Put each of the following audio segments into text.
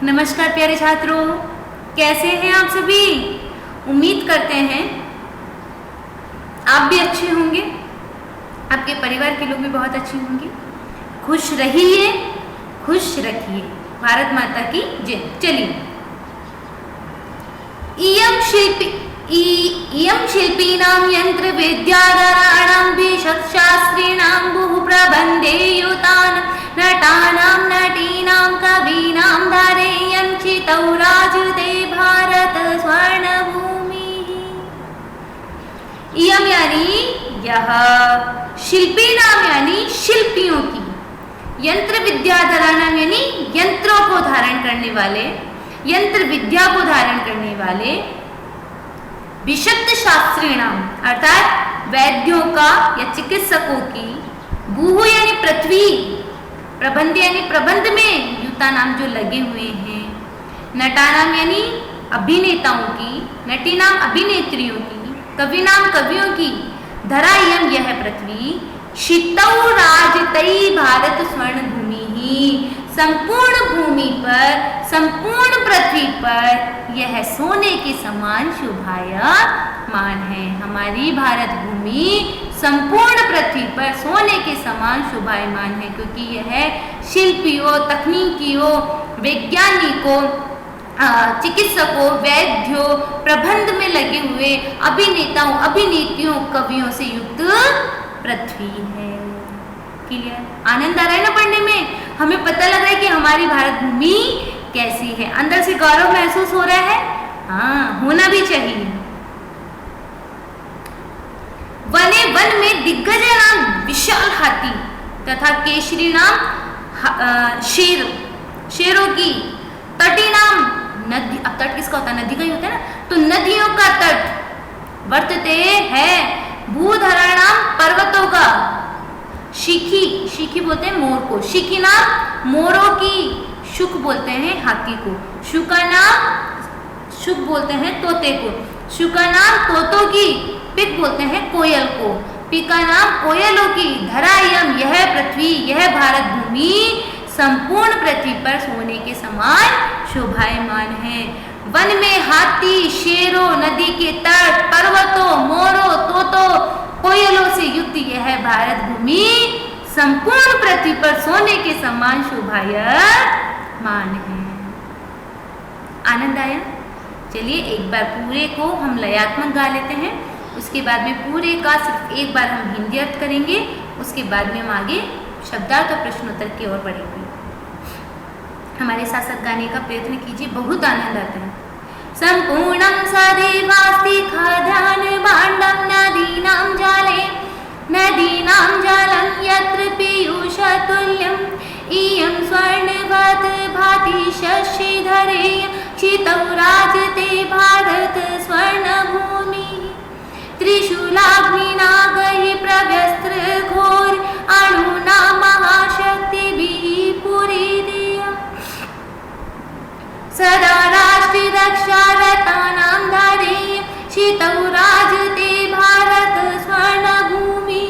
नमस्कार प्यारे छात्रों, कैसे हैं आप सभी। उम्मीद करते हैं आप भी अच्छे होंगे, आपके परिवार के लोग भी बहुत अच्छे होंगे। खुश रहिए, खुश रखिए। भारत माता की जय। चलिए, इयं शिल्पीनां यंत्र विद्याधराणां शास्त्रीणां बहुप्रबन्धे युतान् नटानां नटीनां कवीनां धारयन् चितौ राजते भारत स्वर्णभूमिः। इयं यानी यह, शिल्पीनां यानी शिल्पियों की, यंत्र विद्याधराणां यानी यंत्रों को धारण करने वाले, यंत्र विद्या को धारण करने वाले, विशक्त शास्त्रीणाम अर्थात वैद्यों का या चिकित्सकों की, भूः यानी पृथ्वी, प्रबंध यानी प्रबंध में, युता नाम जो लगे हुए हैं, नटानाम यानी अभिनेताओं की, नटीनाम अभिनेत्रियों की, कविनाम कवियों की, धरायम यह पृथ्वी, शितौ राजतई भारत स्वर्ण भूमि ही, संपूर्ण भूमि पर, संपूर्ण पृथ्वी पर यह सोने के समान शोभायमान है। हमारी भारत भूमि संपूर्ण पृथ्वी पर सोने के समान शोभायमान है, क्योंकि यह शिल्पियों, तकनीकियों, वैज्ञानिकों, चिकित्सकों, वैद्यों, प्रबंध में लगे हुए अभिनेताओं, अभिनेत्रियों, कवियों से युक्त पृथ्वी है। क्लियर? आनंद आ रहा है ना पढ़ने में? हमें पता लग रहा है कि हमारी भारत भूमि कैसी है। अंदर से गौरव महसूस हो रहा है। हाँ, होना भी चाहिए। वने वन में दिग्गज नाम विशाल हाथी तथा केशरी नाम शेर, शेरों की, तटी नाम नदी, अब तट किसका होता है? नदी का ही होता है ना, तो नदियों का तट वर्तते है, भूधरा नाम पर्वतों का, शिखी, शिखी बोलते हैं मोर को, शिखी नाम मोरों की, शुक बोलते हैं हाथी को, शुका नाम, शुक बोलते हैं तोते को, शुका नाम तोतों की, पिक बोलते हैं कोयल को, पिका नाम कोयलों की, धरायम यह पृथ्वी, यह भारत भूमि संपूर्ण पृथ्वी पर सोने के समान शोभायमान है। वन में हाथी, शेरों, नदी के तट, पर्वतों, मोरों, तोतों, कोयलों से युक्त यह भारत भूमि संपूर्ण पृथ्वी पर सोने के समान शोभायमान है। आनंद आया? चलिए एक बार पूरे को हम लयात्मक गा लेते हैं, उसके बाद में पूरे का सिर्फ एक बार हम हिंदी अर्थ करेंगे, उसके बाद में हम आगे शब्दार्थ और प्रश्नोत्तर की ओर बढ़ेंगे। हमारे साथ साथ गाने का प्रयत्न कीजिए, बहुत आनंद आता है। संपूर्णं सदैवास्ति खाद्यान भाण्डं नदीनां जले, नदीनां जलं यत्र पीयूषतुल्यं, इयं स्वर्णवत् भाति शशिधरे, चितौ राजते भारत स्वर्णभूमि, त्रिशूलाग्निनागैः प्रव्यस्त्र घोर, अणुना महाशक्तिभिः पुरीदिया, सदा राष्ट्ररक्षारतानां धारयेयं, शितौ राजते भारत स्वर्णभूमि,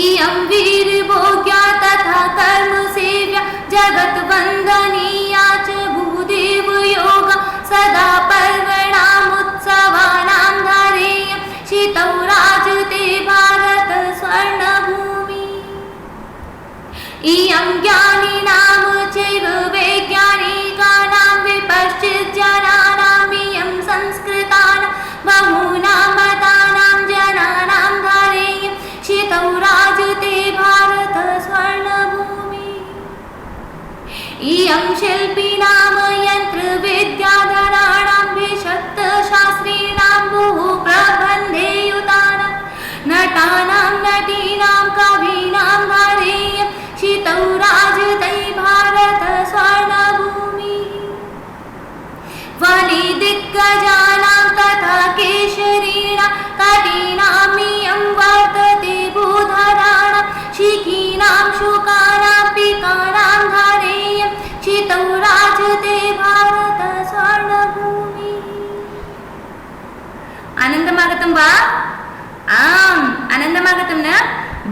इयं वीरभोग्या तथा कर्मसेव्या, जगद्वन्दनीया च भूदेवयोगा, सदा पर्वणामुत्सवानां धारयेयं, शितौ राजते भारत स्वर्णभूमि, इयं ज्ञानिनां चैव वैज्ञानिकानां विपश्चिज्जनानां, इयं संस्कृतानां बहूनां मतानां जनानां धारयेयं, शितौ राजते भारत स्वर्णभूमि, इयं शिल्पिनां यन्त्रविद्याधराणां विशक्त शास्त्रीणां बहुप्रबन्धे युतानां, नटानां नटीनां कवीनां धारयेयं, शितौ राजते भारत स्वर्णभूमि, वने दिग्गजानां तथा केशरीणां कवीनां, इयं वर्तते भूधराणां, शिखीनां शुकानां पिकानां धारयेयं, शितौ राजते भारत स्वर्णभूमि। आनन्दमागतं वा? आम्, आनन्दमागतं न?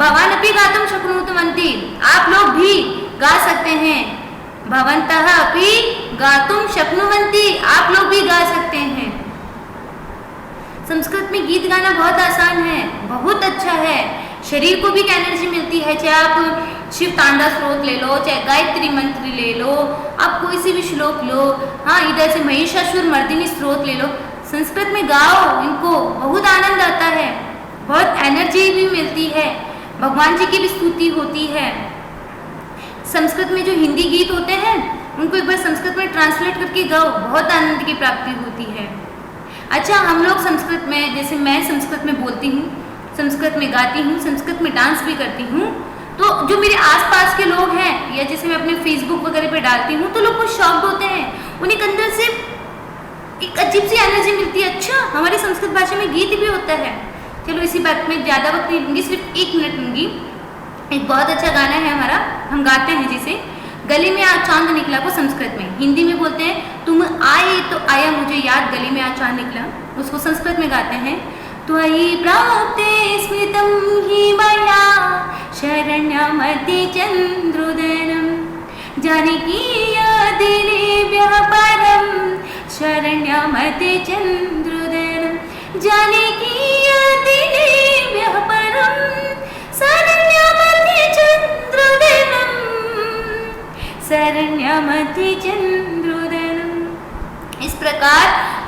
भवानपि गातुं शक्नोतुमन्ति, आप लोग भी गा सकते हैं। भवन्तः अपि गातुं शक्नुवन्ति, आप लोग भी गा सकते हैं। संस्कृत में गीत गाना बहुत आसान है, बहुत अच्छा है, शरीर को भी एक एनर्जी मिलती है। चाहे आप शिव तांडा स्त्रोत ले लो, चाहे गायत्री मंत्र ले लो, आप कोई सी भी श्लोक लो, हाँ इधर से महिषासुर मर्दिनी स्त्रोत ले लो, संस्कृत में गाओ, इनको बहुत आनंद आता है, बहुत एनर्जी भी मिलती है, भगवान जी की भी स्तुति होती है। संस्कृत में जो हिंदी गीत होते हैं उनको एक बार संस्कृत में ट्रांसलेट करके गाओ, बहुत आनंद की प्राप्ति होती है। अच्छा, हम लोग संस्कृत में, जैसे मैं संस्कृत में बोलती हूँ, संस्कृत में गाती हूँ, संस्कृत में डांस भी करती हूँ, तो जो मेरे आसपास के लोग हैं या जैसे मैं अपने फेसबुक वगैरह पे डालती हूँ तो लोग कुछ शॉक्ड होते हैं, उन्हीं के अंदर से एक अजीब सी एनर्जी मिलती है। अच्छा, हमारी संस्कृत भाषा में गीत भी होता है। चलो इसी बात में ज़्यादा वक्त नहीं लूँगी, सिर्फ 1 मिनट लूँगी। एक बहुत अच्छा गाना है हमारा, हम गाते हैं जिसे गले में आज चांद निकला, को संस्कृत में, हिंदी में बोलते हैं तुम आए तो आया मुझे याद, गले में आज चांद निकला, उसको संस्कृत में गाते हैं। त्वयि प्राप्ते स्मृतं हि मया शरण्यमते चन्द्रोदयनं, जानकी दिनेभ्यः परं शरण्यमते चन्द्रोदयनं, जानकी दिनेभ्यः परं शरण्यमते चन्द्रोदयनं, शरण्यमते चन्द्रोदयनं। इस प्रकार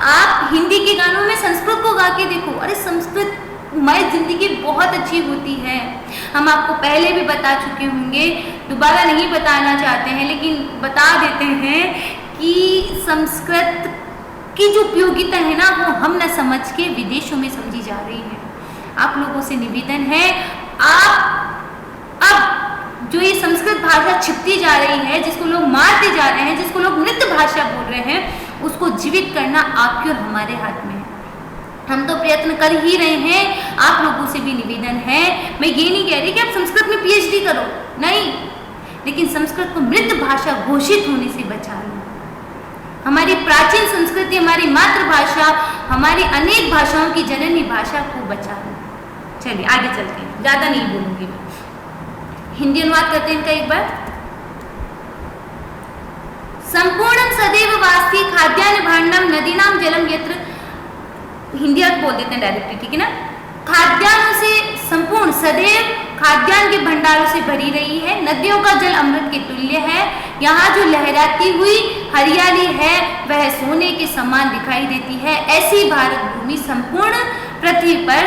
आप हिंदी के गानों में संस्कृत को गा के देखो, अरे संस्कृत हमारी जिंदगी बहुत अच्छी होती है। हम आपको पहले भी बता चुके होंगे, दोबारा नहीं बताना चाहते हैं, लेकिन बता देते हैं कि संस्कृत की जो उपयोगिता है ना, वो हम न समझ के विदेशों में समझी जा रही है। आप लोगों से निवेदन है, आप अब जो ये संस्कृत भाषा छिपती जा रही है, जिसको लोग मारते जा रहे हैं, जिसको लोग मृत भाषा बोल रहे हैं, उसको जीवित करना आपके और हमारे हाथ में है। हम तो प्रयत्न कर ही रहे हैं, आप लोगों से भी निवेदन है। मैं ये नहीं कह रही कि आप संस्कृत में पीएचडी करो, नहीं, लेकिन संस्कृत को मृत भाषा घोषित होने से बचा लो। हमारी प्राचीन संस्कृति, हमारी मातृभाषा, हमारी अनेक भाषाओं की जननी भाषा को बचा लो। चलिए आगे चलते हैं, ज्यादा नहीं बोलूंगी मैं, हिंदी अनुवाद करते हैं इनका एक बार। संपूर्ण सदैव वास्ति खाद्यान्न भांडम नदीनाम जलम यत्र, हिंदी आप बोल देते हैं डायरेक्टली, ठीक है ना। खाद्यान्न से संपूर्ण सदैव खाद्यान्न के भंडारों से भरी रही है, नदियों का जल अमृत के तुल्य है, यहाँ जो लहराती हुई हरियाली है वह सोने के समान दिखाई देती है। ऐसी भारत भूमि संपूर्ण पृथ्वी पर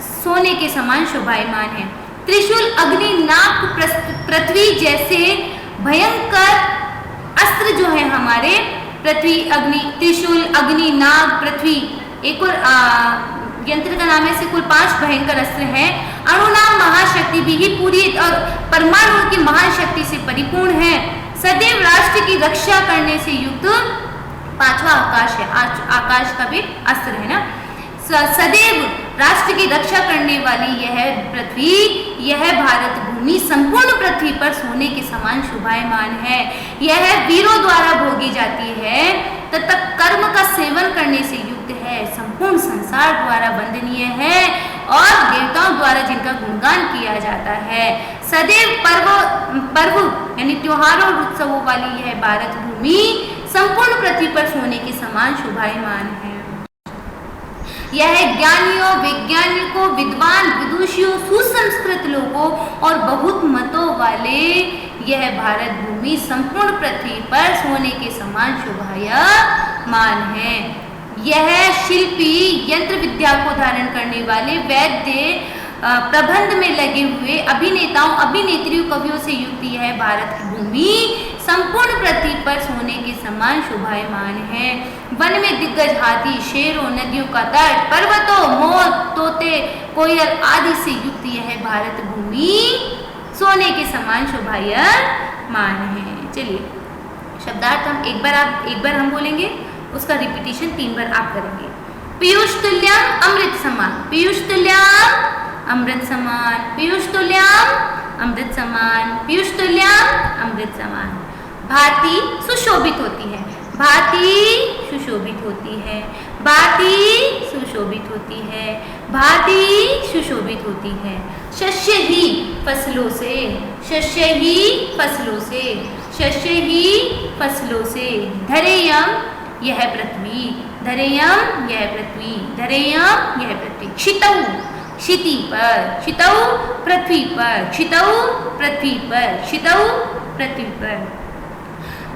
सोने के समान शोभायमान है। त्रिशूल अग्नि नाग पृथ्वी जैसे भयंकर अस्त्र जो है हमारे, पृथ्वी अग्नि, त्रिशूल अग्नि नाग पृथ्वी, एक और यंत्र का नाम है, से कुल 5 भयंकर अस्त्र हैं। अणुनाम महाशक्ति भी ही पूरी और परमाणु की महान शक्ति से परिपूर्ण है। सदैव राष्ट्र की रक्षा करने से युक्त 5वां आकाश है, आकाश का भी अस्त्र है ना। सदैव राष्ट्र की रक्षा करने वाली यह पृथ्वी, यह भारत भूमि संपूर्ण पृथ्वी पर सोने के समान शोभायमान है। यह वीरों द्वारा भोगी जाती है तथा कर्म का सेवन करने से युक्त है, संपूर्ण संसार द्वारा वंदनीय है और देवताओं द्वारा जिनका गुणगान किया जाता है। सदैव पर्व यानी त्योहारों और उत्सवों वाली यह भारत भूमि संपूर्ण पृथ्वी पर सोने के समान शोभायमान है। यह ज्ञानियों, वैज्ञानिकों, विद्वान, विदुषियों, सुसंस्कृत लोगों और बहुत मतों वाले यह भारत भूमि संपूर्ण पृथ्वी पर सोने के समान शोभायमान है। यह शिल्पी, यंत्र विद्या को धारण करने वाले, वैद्य, प्रबंध में लगे हुए अभिनेताओं, अभिनेत्रियों, कवियों से युक्त यह भारत की भूमि संपूर्ण पृथ्वी पर सोने के समान शोभायमान है। वन में दिग्गज हाथी, शेरों, नदियों का तट, पर्वतों, मोर, तोते, कोयल आदि से युक्त यह भारत भूमि सोने के समान शोभायमान है। चलिए शब्दार्थ हम एक बार हम बोलेंगे, उसका रिपीटिशन 3 बार आप करेंगे। पीयूष तुल्यम अमृत समान, पीयूष तुल्यम अमृत समान, पीयूष तुल्यम अमृत समान, पीयूष तुल्यम अमृत समान। भांति सुशोभित होती है, भांति सुशोभित होती है, भांति सुशोभित होती है, भांति सुशोभित होती है। शस्य ही फसलों से, शस्य ही फसलों से, शस्य ही फसलों से। धरेयम यह पृथ्वी, धरेयम यह पृथ्वी, धरेयम यह पृथ्वी। क्षितौ क्षिति पर, क्षितौ पृथ्वी पर, क्षितौ पृथ्वी पर, क्षितौ पृथ्वी पर।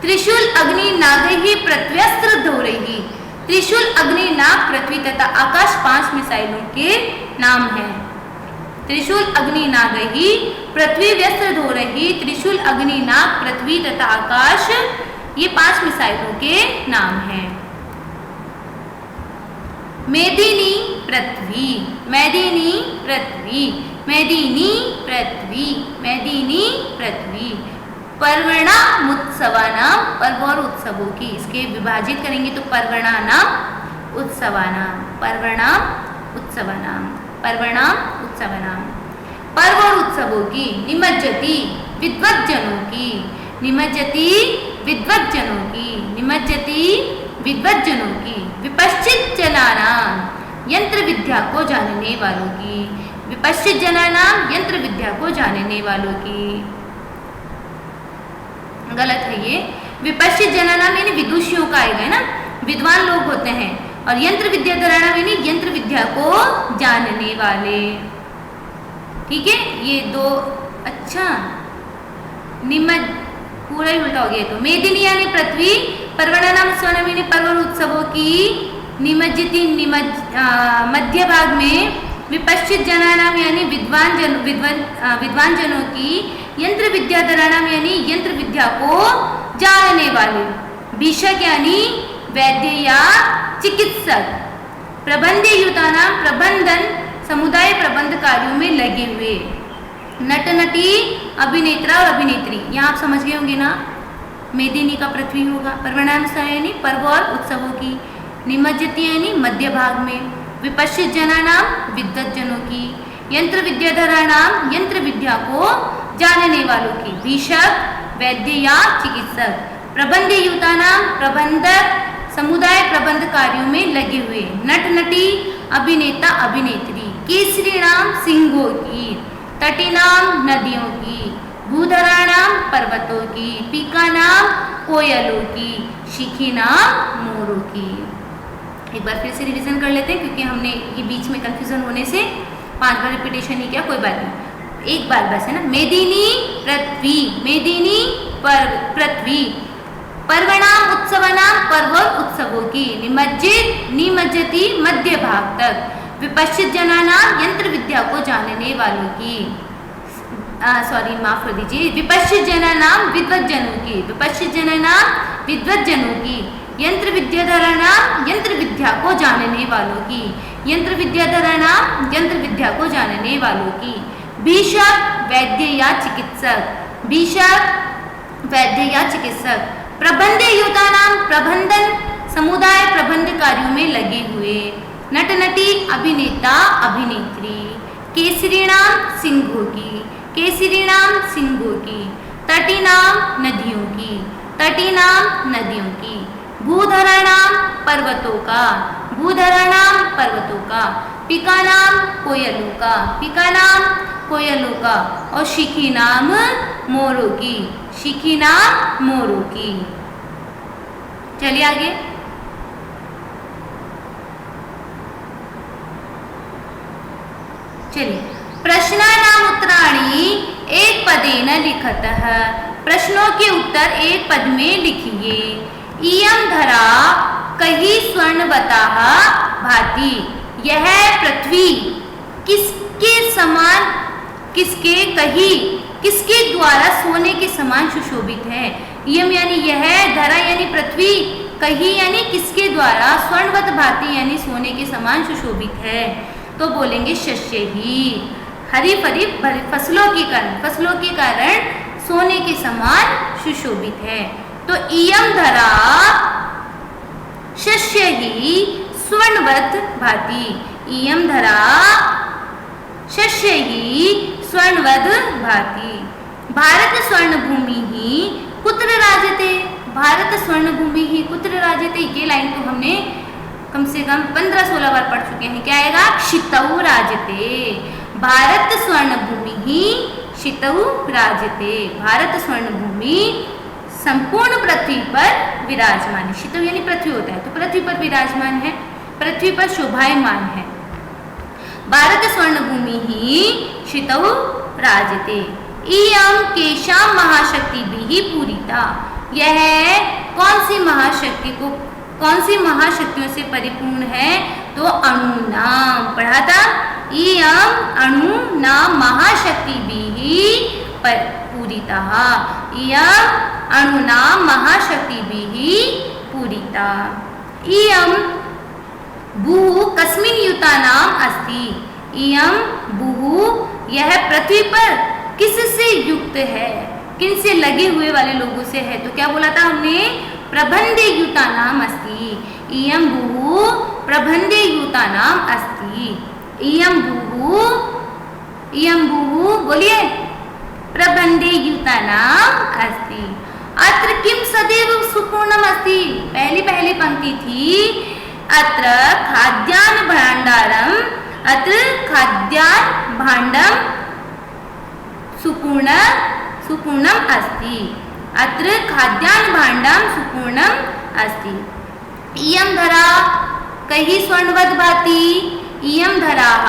त्रिशूल अग्नि नागैहि पृथ्व्यस्त्र धौरैहि। त्रिशूल अग्नि नाग पृथ्वी तथा आकाश 5 मिसाइलों के नाम हैं। त्रिशूल अग्नि नागैहि पृथ्वी व्यस्त्र धौरैहि। त्रिशूल अग्नि नाग पृथ्वी तथा आकाश, ये 5 मिसाइलों के नाम हैं। मेदिनी पृथ्वी, मेदिनी पृथ्वी, मेदिनी पृथ्वी, मेदिनी पृथ्वी। पर्वणामुत्सवानाम, पर्व और उत्सवों की, इसके विभाजित करेंगे तो पर्वणानाम उत्सवानाम, पर्वणाम उत्सवानाम, पर्वणाम उत्सवानाम। पर्व और उत्सवों की। निमज्जति विद्वज्जनों की, निमज्जति विद्वज्जनों की, निमज्जति विद्वज्जनों की। विपश्चित जनानाम यंत्र विद्या को जानने वालों की, विपश्चित जनानाम यंत्र विद्या को जानने वालों की। गलत है ये। विपश्चित जनानाम यानी विदुषियों का आएगा ना, विद्वान लोग होते हैं। और यंत्र विद्या धराणाम यानी यंत्र विद्या को जानने वाले। ठीक है, ये दो। अच्छा, निमज पूरा ही उल्टा हो गया। तो मेदिनी यानी पृथ्वी, पर्वणानाम स्वनाम यानी पर्व उत्सवों की। निमज्जति मध्य भाग में। विपश्चित जनानाम यानी विद्वान जनों की। यंत्र विद्या धराणाम यानी यंत्र विद्या को जानने वाले। भीषक यानी वैद्य या चिकित्सक। प्रबंध युतानाम प्रबंधन समुदाय प्रबंध कार्यों में लगे हुए। नट नटी अभिनेता और अभिनेत्री, यहाँ आप समझ गए होंगे ना। मेदिनी का पृथ्वी होगा। पर्वणाम यानी पर्व और उत्सवों की। निमज्जति यानी मध्य भाग में। विपश्चित जनानाम विद्वत जनों की। यंत्र विद्याधराणाम यंत्र विद्या को जानने वालों की। भीषक वैद्य या चिकित्सक। प्रबंध युतानाम प्रबंधक समुदाय प्रबंध कार्यों में लगे हुए। नट नटी अभिनेता अभिनेत्री। केसरीणाम सिंहों की। तटीनाम नदियों की। भूधराणाम पर्वतों की। पीकानाम कोयलों की। शिखीनाम मोरों की। एक बार फिर से रिवीजन कर लेते हैं, क्योंकि हमने ये बीच में कंफ्यूजन होने से 5 बार रिपीटेशन नहीं किया, कोई बात नहीं, एक बार बस है ना। मेदिनी पृथ्वी, मेदिनी पृथ्वी। पर्वणाम उत्सवनाम पर्व उत्सवों की। निमज्जित निमज्जति मध्य भाग तक। विपश्चित जनानाम यंत्र विद्या को जानने वालों की। सॉरी माफ कर दीजिए। विपश्चित जनानाम विद्वत जनों की। विपश्चित जनानाम विद्वत जनों की। यंत्र विद्याधराणाम यंत्र विद्या को जानने वालों की। यंत्र विद्याधराणाम यंत्र विद्या को जानने वालों की। भीषक वैद्य या चिकित्सक। भीषक वैद्य या चिकित्सक। प्रबंध युतानाम प्रबंधन समुदाय प्रबंध कार्यों में लगे हुए। नट नटी अभिनेता अभिनेत्री। केसरीणाम सिंहों की। केसरीणाम सिंहों की। तटीनाम नदियों की। तटीनाम नदियों की। भूधराणाम पर्वतों का। भूधराणाम पर्वतों का। पिकानाम कोयलों का। पिकानाम कोयलों का। और शिखीनाम मोरों की। शिखीनाम मोरों की। चलिए आगे। चलिए। प्रश्नानाम उत्तराणि एक पदेन लिखतः। प्रश्नों के उत्तर एक पद में लिखिए। इयं धरा कही स्वर्णवताः भाति। यह पृथ्वी किसके समान, किसके कही, किसके द्वारा सोने के समान सुशोभित है। इयं यानी यह, धरा यानी पृथ्वी, कही यानी किसके द्वारा, स्वर्णवत भाति यानी सोने के समान सुशोभित है। तो बोलेंगे शस्य ही। हरी भरी फसलों के कारण, फसलों के कारण सोने के समान सुशोभित है। तो इयं धरा शस्य ही स्वर्णवत भाति। इयं धरा शस्य ही स्वर्णवत भाति। भारत स्वर्णभूमि ही कुत्र राजते। भारत स्वर्णभूमि ही कुत्र राजते। ये लाइन तो हमने कम से कम 15-16 बार पढ़ चुके हैं। क्या आएगा? क्षितौ राजते। भारत स्वर्णभूमि ही क्षितौ राजते। भारत स्वर्णभूमि संपूर्ण पृथ्वी पर विराजमान है। शीतव यानी पृथ्वी होता है, तो पृथ्वी पर विराजमान है, पृथ्वी पर शोभायमान है। भारत स्वर्ण भूमि ही शीतव राजते इयं केशां महाशक्ति भी पूरिता। यह कौन सी महाशक्तियों से परिपूर्ण है? तो अणु नाम पढ़ा था, इयं अणु नाम महाशक्ति भी पूरिता, इयं अणु नाम महाशक्ति भी पूरिता। इयं भू कस्मिन् युता नाम अस्ति। इयं भू यह पृथ्वी पर किससे युक्त है, किन से लगे हुए वाले लोगों से है? तो क्या बोला था हमने? प्रबंधे युता नाम अस्ति। इयं भू प्रबंधे युता नाम अस्ति। इयं भू बोलिए, प्रबंधे युता नाम अस्ति। अत्र किम सदैव सुपूर्णम अस्ति। पहली पंक्ति थी, अत्र खाद्यान्न भाण्डारम, अत्र खाद्यान्न भाण्डम सुपूर्णम अस्ति। अत्र खाद्यान्न भाण्डम सुपूर्णम अस्ति। इयं धरा कैः स्वर्णवत् भाति। इयं धराः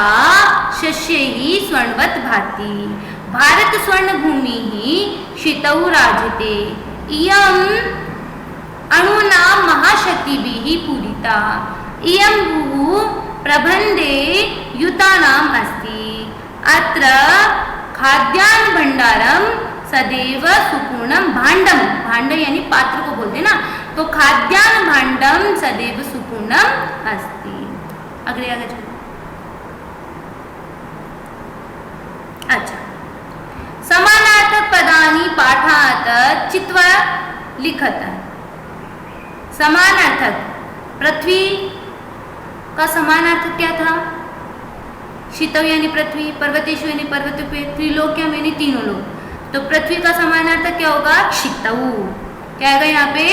शस्यैः स्वर्णवत् भाति। भारत स्वर्ण भूमि ही शीतौ राजते। इयं अणु नाम महाशक्ति भी पूरिता। इयं भू प्रबंधे युता नाम अस्ति। अत्र खाद्यान्न भंडारम सदैव सुपूर्णम भांडम, भांड यानी पात्र को बोलते ना, तो खाद्यान्न भांडम सदैव सुपूर्णम अस्ति। आगे चलो। अच्छा, समानार्थक पदानि पाठात् चित्वा लिखत। समानार्थक, पृथ्वी का समानार्थक क्या था? शीतव यानी पृथ्वी, पर्वतेशु यानी पर्वतों पे, त्रिलोक्यम यानी तीनों लोग। तो पृथ्वी का समानार्थक क्या होगा? शीतौ। क्या आएगा यहाँ पे?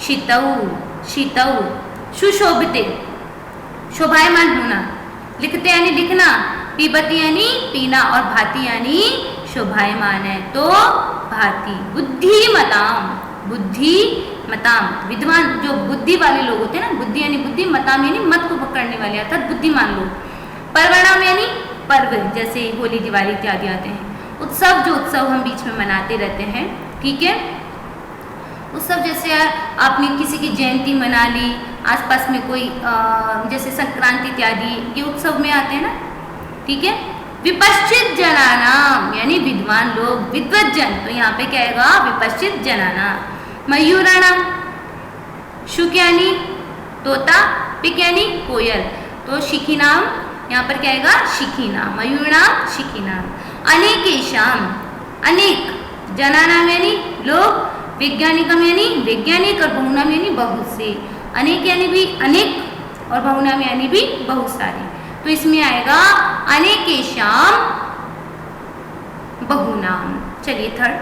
शीतौ। सुशोभिते, शोभायमान होना। लिखते यानी लिखना, पीबती यानी पीना, और भांति यानी शोभायमान है, तो भांति। बुद्धिमताम, विद्वान जो बुद्धि वाले लोग होते हैं ना, बुद्धि यानी बुद्धि, मताम यानी मत को पकड़ने वाले, अर्थात बुद्धिमान लोग। पर्वणाम यानी पर्व, जैसे होली दिवाली इत्यादि आते हैं। उत्सव, जो उत्सव हम बीच में मनाते रहते हैं, ठीक है। उत्सव जैसे आपने किसी की जयंती मना ली, आसपास में कोई जैसे संक्रांति इत्यादि, ये उत्सव में आते हैं ना, ठीक है। विपश्चित जनानाम यानी विद्वान लोग, विद्वज्जन, तो यहाँ पे क्या आएगा? विपश्चित जनानाम। मयूराणाम, शुक यानी तोता, पिक यानी कोयल, तो शिखी नाम, यहाँ पर क्या आएगा? शिखी नाम। मयूराणाम शिखी नाम। अनेकेशाम, अनेक, जनानाम यानी लोग, वैज्ञानिकम यानी वैज्ञानिक, और बहुनाम यानी बहुत से। अनेक यानी भी अनेक, और बहुनाम यानी भी बहुत सारे, तो इसमें आएगा अनेकेशाम बहुनाम। चलिए थर्ड,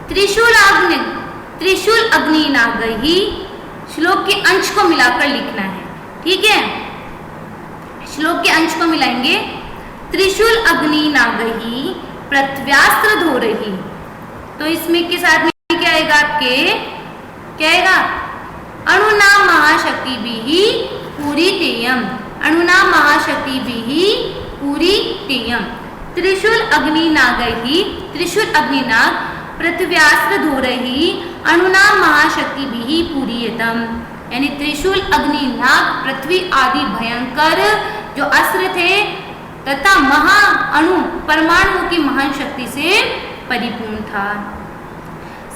त्रिशूल अग्नि नागही, श्लोक के अंश को मिलाकर लिखना है, ठीक है। श्लोक के अंश को मिलाएंगे। त्रिशूल अग्नि नागही पृथ्व्यास्त्र धोरही, तो इसमें के साथ में क्या आएगा? आपके क्या आएगा? अणुनाम महाशक्ति भी पूरी तेयम, अणुनाम महाशक्ति भी पूरी तेयम। त्रिशूल अग्नि नागही, त्रिशूल अग्निनाग पृथ्व्यास्त्र धोरही अणुनाम महाशक्ति भी पूरीयतम, यानी त्रिशूल अग्निनाग पृथ्वी आदि भयंकर जो अस्त्र थे तथा महा अणु परमाणु की महान शक्ति से परिपूर्ण था।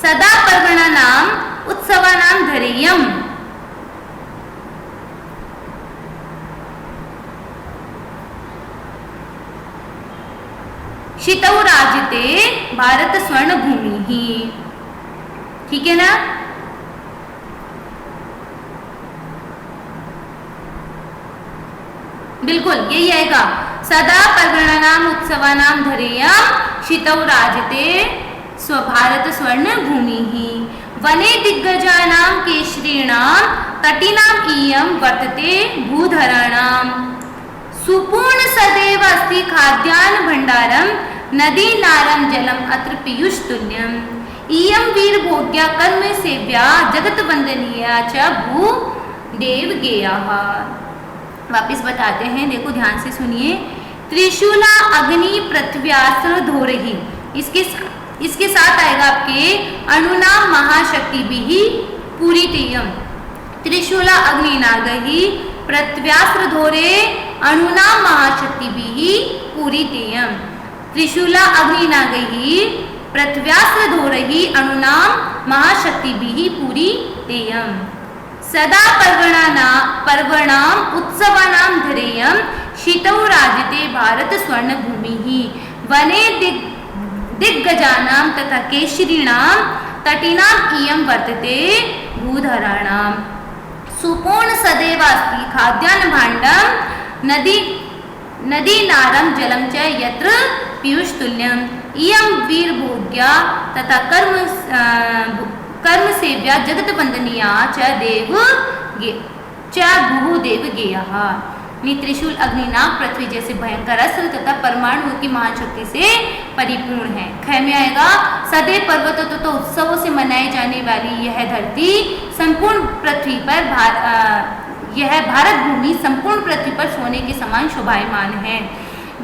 सदा पर्वणा नाम उत्सवा नाम धरेयम, शीतौ राजते भारत स्वर्ण भूमि ही, ठीक है ना। बिल्कुल यही आएगा। सदा पर्वणानाम उत्सवानाम धरेयम शीतौ राजते स्वभारत स्वर्ण भूमि ही, वने दिग्गजानाम केशरीणाम तटीनाम इयं वर्तते भूधराणाम, सुपूर्ण सदैव अस्ति खाद्यान्न भंडारम, नदी नारम जलम अत्र पीयूष तुल्यम। इयं वीर भोग्या कर्म सेव्या जगत वंदनीया च भू देव गेयाः। वापिस बताते हैं, देखो ध्यान से सुनिए। त्रिशूला अग्नि पृथ्व्यास्त्र धोरही, इसके साथ आएगा आपके अनुनाम महाशक्ति भी पूरी तेयम। त्रिशूला अग्नि नागही पृथ्व्यास्त्र धोरे अनुनाम महाशक्ति भी पूरी तेयम। त्रिशूला अग्नि नागही पृथ्व्यास्त्र धोरही अनुनाम महाशक्ति भी पूरी तेयम। सदा पर्वणाम उत्सवानां धरेयं शीतौ राजते भारत स्वर्ण भूमि वने दिग्गजानां तथा केशरीणां तटीनाम् इयं वर्तते भूधराणां। सुपूर्ण सदैवास्ति खाद्यान्न भाण्डं नदी नारं जलं च यत्र पीयूष तुल्यम्। इयं वीरभोग्या तथा कर्म सेव्या जगत वंदनीया च भू देव गेयः। त्रिशूल अग्निनाग पृथ्वी जैसे भयंकर अस्त्र तथा परमाणु की महाशक्ति से परिपूर्ण है। ख में आएगा सदैव पर्वतों तो उत्सवों से मनाई जाने वाली यह धरती संपूर्ण पृथ्वी पर यह भारत भूमि संपूर्ण पृथ्वी पर सोने के समान शोभायमान है।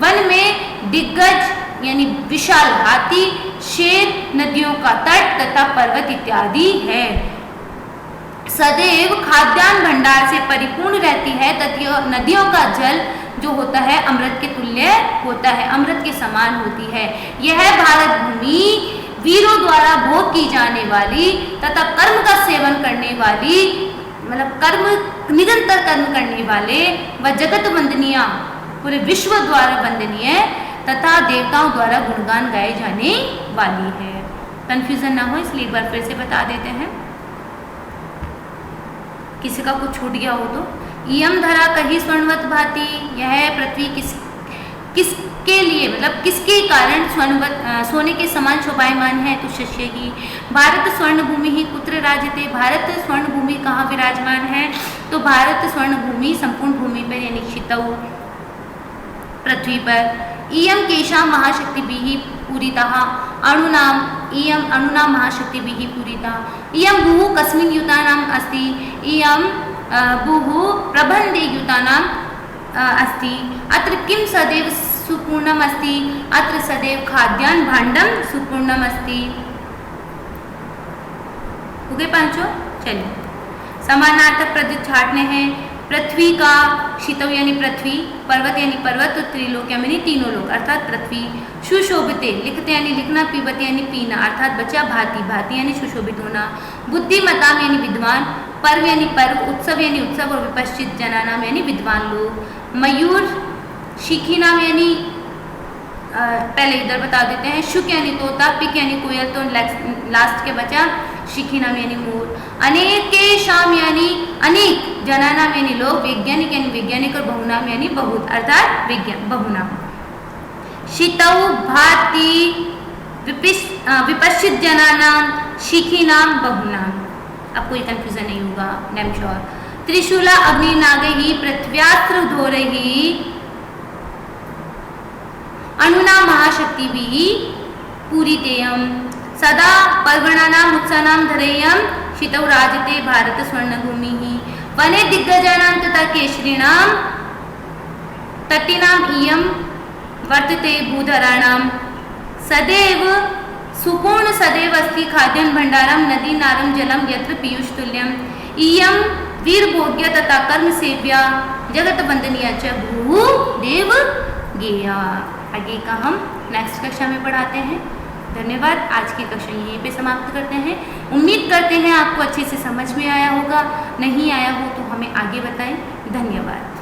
वन में दिग्गज यानी विशाल हाथी, शेर, नदियों का तट तथा पर्वत इत्यादि है। सदैव खाद्यान्न भंडार से परिपूर्ण रहती है तथा नदियों का जल जो होता है अमृत के तुल्य होता है, अमृत के समान होती है। यह भारत भूमि वीरों द्वारा भोग की जाने वाली तथा कर्म का सेवन करने वाली, मतलब निरंतर कर्म करने वाले व जगत वंदनीय, पूरे विश्व द्वारा वंदनीय तथा देवताओं द्वारा गुणगान गाए जाने वाली है। कंफ्यूजन ना हो इसलिए एक बार फिर से बता देते हैं, किसी का कुछ छूट गया हो तो। इयम धरा कही स्वर्णवत भांति, यह पृथ्वी किसके लिए, मतलब किसके कारण सोने के समान शोभायमान है, तो शस्य ही। भारत स्वर्ण भूमि ही कुत्र राजते, भारत स्वर्ण भूमि कहाँ विराजमान है, तो भारत स्वर्ण भूमि संपूर्ण भूमि पर यानी क्षितौ पृथ्वी पर। इयम केशा महाशक्ति भी पूरितः अणुनाम, इयम अनुनाम महाशक्ति भी पूरितः। इयम भूः कस्मिन् युतानाम् अस्ति, इयम भूः प्रबन्धे युतानाम् अस्ति। अत्र किं सदैव सुपूर्णम् अस्ति, अत्र सदैव खाद्यान्न भाण्डं सुपूर्णम् अस्ति। हो गए पांचों। चलिए समानार्थक पद छाटने हैं। पृथ्वी का शीतव यानी पृथ्वी, पर्वत यानी पर्वत, तो त्रिलोक यानी तीनों लोक अर्थात पृथ्वी। सुशोभिते लिखते यानी लिखना, पीबते यानी पीना अर्थात बचा, भांति भांति यानी सुशोभित होना। बुद्धिमताम यानी विद्वान, पर्व यानी पर्व, उत्सव यानी उत्सव और विपश्चित जनानाम यानी विद्वान लोग। मयूर शिखी नाम यानी पहले इधर बता देते हैं, शुक यानी तोता, पिक यानी कोयल, तो लास्ट के बचा शिखी नाम यानी मोर। अनेकेशाम यानी अनेक, जनानाम यानी लोग, वैज्ञानिक यानी वैज्ञानिक और बहुनाम यानी बहुत अर्थात बहुनाम। शीतौ भाति विपश्चित जनानाम, शिखी नाम बहुनाम। अब कोई कंफ्यूजन नहीं होगा, डैम श्योर। त्रिशूला अग्नि नागही पृथ्व्यास्त्र धोरही अनुनाम महाशक्ति भी पूरी तेयम। सदा पर्वणानाम उत्सानाम धरेयम शीतौ राजते भारत स्वर्ण भूमि ही। वने दिग्गजानां तथा केशरीणां तटीनाम् इयं वर्तते भूधराणां। सदैव सुपूर्ण सदैव अस्ति खाद्यान्न भंडारं नदी नारं जलं यत्र पीयूष तुल्यम्। इयं वीरभोग्य तथा कर्म सेव्या जगत वंदनीया च भू देव गेया। आगे का हम नेक्स्ट कक्षा में पढ़ाते हैं। धन्यवाद। आज की कक्षा यहीं पे समाप्त करते हैं। उम्मीद करते हैं आपको अच्छे से समझ में आया होगा, नहीं आया हो तो हमें आगे बताएं। धन्यवाद।